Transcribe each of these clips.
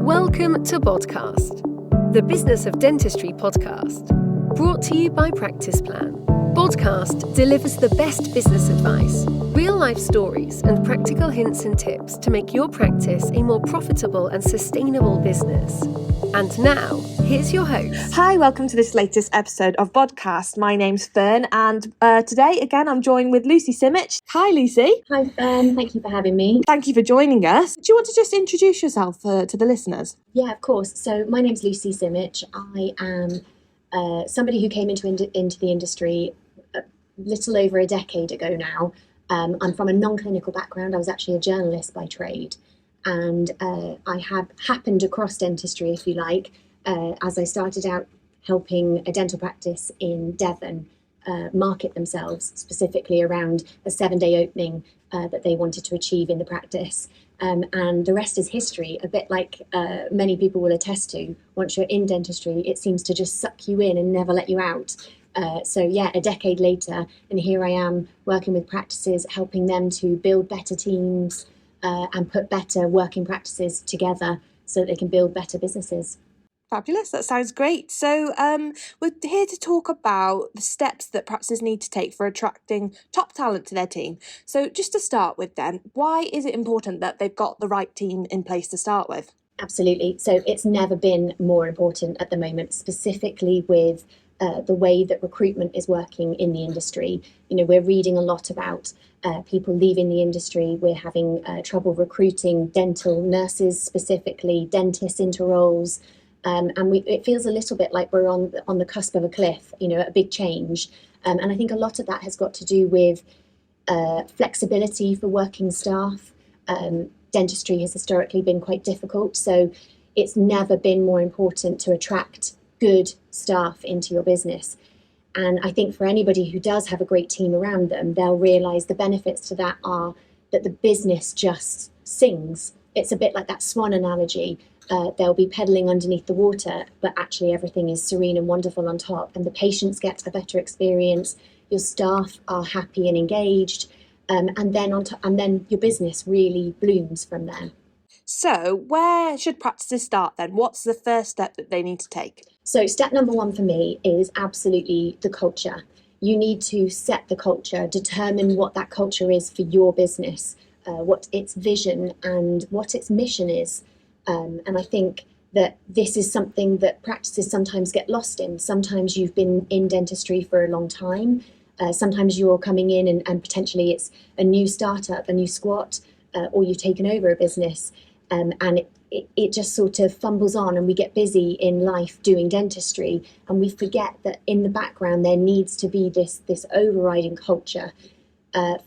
Welcome to Podcast, the Business of Dentistry podcast, brought to you by Practice Plan. Podcast delivers the best business advice, real-life stories, and practical hints and tips to make your practice a more profitable and sustainable business. And now, here's your host. Hi, welcome to this latest episode of Podcast. My name's Fern, and today, again, I'm joined with Lucie Simic. Hi, Lucie. Hi, Fern. Thank you for having me. Thank you for joining us. Do you want to just introduce yourself to the listeners? Yeah, of course. So my name's Lucie Simic. I am somebody who came into the industry a little over a decade ago now. I'm from a non-clinical background. I was actually a journalist by trade. And I have happened across dentistry, if you like, as I started out helping a dental practice in Devon market themselves, specifically around a 7-day opening that they wanted to achieve in the practice. And the rest is history, a bit like many people will attest to. Once you're in dentistry, it seems to just suck you in and never let you out. So yeah, a decade later, and here I am working with practices, helping them to build better teams, and put better working practices together so that they can build better businesses. Fabulous, that sounds great. So we're here to talk about the steps that practices need to take for attracting top talent to their team. So just to start with then, why is it important that they've got the right team in place to start with? Absolutely. So it's never been more important at the moment, specifically with the way that recruitment is working in the industry. You know, we're reading a lot about people leaving the industry. We're having trouble recruiting dental nurses, specifically dentists into roles. And it feels a little bit like we're on the cusp of a cliff, you know, a big change. And I think a lot of that has got to do with flexibility for working staff. Dentistry has historically been quite difficult, so it's never been more important to attract good staff into your business. And I think for anybody who does have a great team around them, they'll realise the benefits to that are that the business just sings. It's a bit like that swan analogy. They'll be pedaling underneath the water, but actually everything is serene and wonderful on top, and the patients get a better experience. Your staff are happy and engaged, and then your business really blooms from there. So where should practices start then? What's the first step that they need to take? So step number one for me is absolutely the culture. You need to set the culture, determine what that culture is for your business, what its vision and what its mission is. And I think that this is something that practices sometimes get lost in. Sometimes you've been in dentistry for a long time. Sometimes you're coming in and potentially it's a new startup, a new squat, or you've taken over a business. And it just sort of fumbles on, and we get busy in life doing dentistry, and we forget that in the background there needs to be this overriding culture.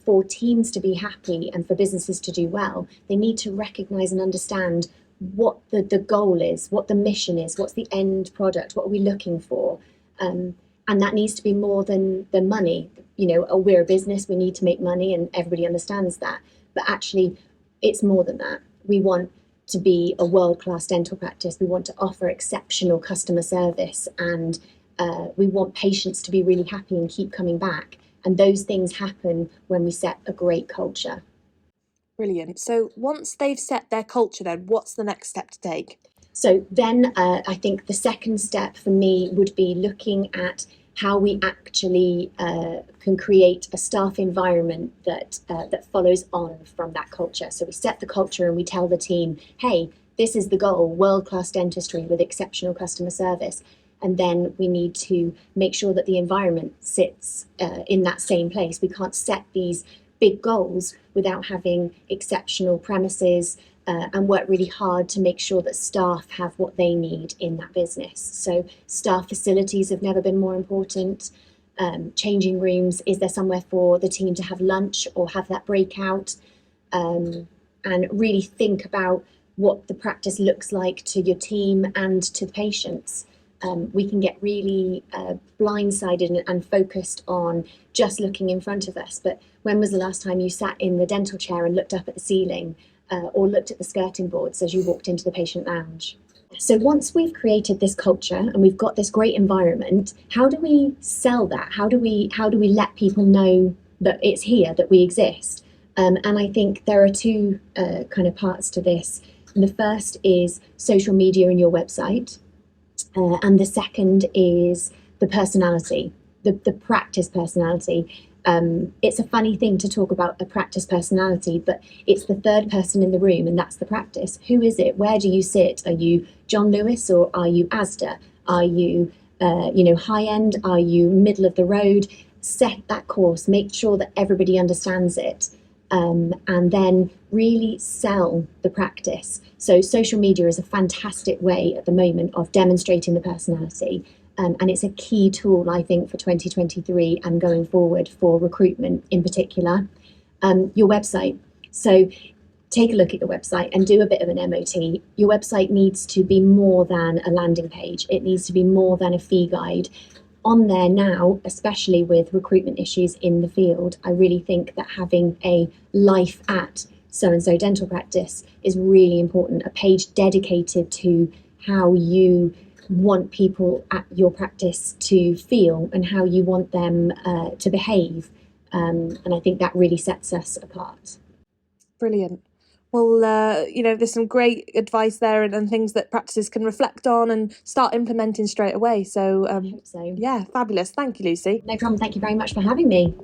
For teams to be happy and for businesses to do well, they need to recognise and understand what the goal is, what the mission is, what's the end product, what are we looking for, and that needs to be more than money. You know, we're a business, we need to make money, and everybody understands that, but actually it's more than that. We want to be a world-class dental practice. We want to offer exceptional customer service, and we want patients to be really happy and keep coming back. And those things happen when we set a great culture. Brilliant. So once they've set their culture then, what's the next step to take? So then I think the second step for me would be looking at how we actually can create a staff environment that follows on from that culture. So we set the culture and we tell the team, hey, this is the goal, world-class dentistry with exceptional customer service. And then we need to make sure that the environment sits in that same place. We can't set these big goals without having exceptional premises and work really hard to make sure that staff have what they need in that business. So staff facilities have never been more important. Changing rooms, is there somewhere for the team to have lunch or have that breakout? And really think about what the practice looks like to your team and to the patients. We can get really blindsided and focused on just looking in front of us. But when was the last time you sat in the dental chair and looked up at the ceiling or looked at the skirting boards as you walked into the patient lounge? So once we've created this culture and we've got this great environment, how do we sell that? How do we let people know that it's here, that we exist? And I think there are two kind of parts to this. The first is social media and your website, and the second is the personality, the practice personality. It's a funny thing to talk about a practice personality, but it's the third person in the room, and that's the practice. Who is it? Where do you sit? Are you John Lewis or are you Asda? Are you, high end? Are you middle of the road? Set that course. Make sure that everybody understands it, and then really sell the practice. So social media is a fantastic way at the moment of demonstrating the personality. And it's a key tool, I think, for 2023 and going forward for recruitment in particular. Your website. So take a look at your website and do a bit of an MOT. Your website needs to be more than a landing page. It needs to be more than a fee guide. On there now, especially with recruitment issues in the field, I really think that having a life at so-and-so dental practice is really important. A page dedicated to how you want people at your practice to feel and how you want them to behave. And I think that really sets us apart. Brilliant. Well, there's some great advice there and things that practices can reflect on and start implementing straight away. So, I hope so. yeah, fabulous. Thank you, Lucy. No problem. Thank you very much for having me.